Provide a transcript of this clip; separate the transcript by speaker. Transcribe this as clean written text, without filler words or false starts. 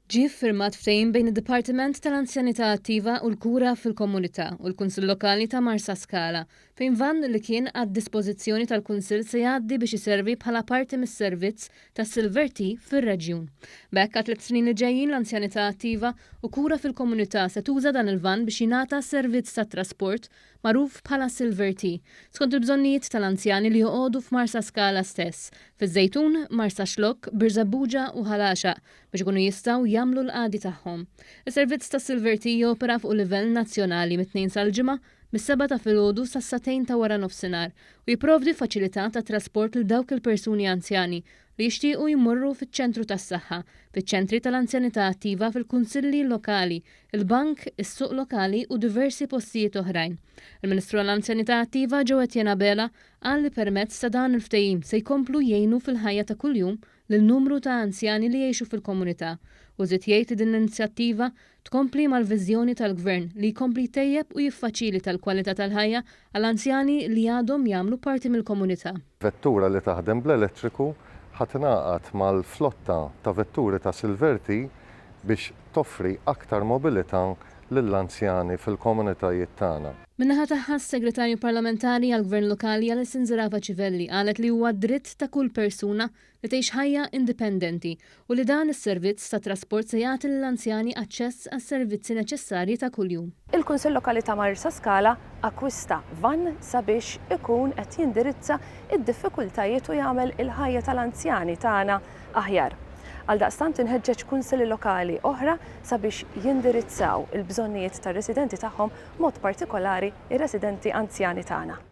Speaker 1: Ġie ffirmat ftehim bejn id-Dipartiment tal-Anzjanità Attiva u l-Kura fil-Komunità u l-Kunsill Lokali ta' Marsa Scala fejn van li kien għad-dispożizzjoni tal-Kunsill se jgħaddi biex iservi bħala parti mis-servizz tas Silver Tea fir-reġjun. B'hekk għat 3 snin li ġejjin l-Anzjanità Attiva u Kura fil-Komunità se tuża dan il-van biex jingħata servizz tat-trasport magħruf bħala Silver Tea skont il-bżonnijiet tal-anzjani li joqogħdu f'Marsa Scala stess, fiż-Żejtun, Marsa Xlokk, Birżebbuġa u Ħalaxaq biex ikunu jistgħu jagħmlu l-qagħdi tagħhom. Is-servizz ta' Silver Tea jopera fuq livell nazzjonali mit-2 sal-ġimgħa mis-7 ta' filgħodu sas-2 ta' wara nofsinhar u jipprovdi faċilità ta' trasport lil dawk il-persuni anzjani li jixtiequ jmorru fiċ-ċentru tas-saħħa, fiċ-ċentri tal-anzjanità attiva fil-kunsilli lokali, il-bank, is-suq lokali u diversi postijiet oħrajn. Il-Ministru għall-Anzjanità Attiva Joe Etienne Bela qal li permezz ta' dan il-ftehim se jkomplu jgħinu fil-ħajja ta' kuljum lil-numru ta' anzjani li jgħixu fil-komunità u żied jgħid li din l-inizjattiva tkompli mal-viżjoni tal-Gvern li jkompli tejjeb u jiffaċilita l-kwalità tal-ħajja għall-anzjani li għadhom jagħmlu parti mill-komunità.
Speaker 2: Vettura li taħdem bl-elettriku ħatinaqat mal-flotta ta' vetturi ta' Silver Tea biex toffri aktar mobilità lill-anzjani fil-komunitajiet tagħna.
Speaker 1: Min-naħa tagħha s-Segretarju Parlamentari għall-Gvern Lokali Alessin Zerafa Civelli qalet li huwa dritt ta' kull persuna li tgħix ħajja indipendenti u li dan is-servizz ta' trasport se jagħti lill-anzjani aċċess għas-servizzi neċessarji ta' kuljum.
Speaker 3: Il-Kunsill Lokali ta' Marsa Scala akkwista van sabiex ikun qed jindirizza id-diffikultajiet u jagħmel il-ħajja tal-anzjani tagħna aħjar. Għaldaqstant inħeġġeġ kunsilli lokali oħra sabiex jindirizzaw il-bżonnijiet tar-residenti tagħhom mod partikolari ir-residenti anzjani tagħna.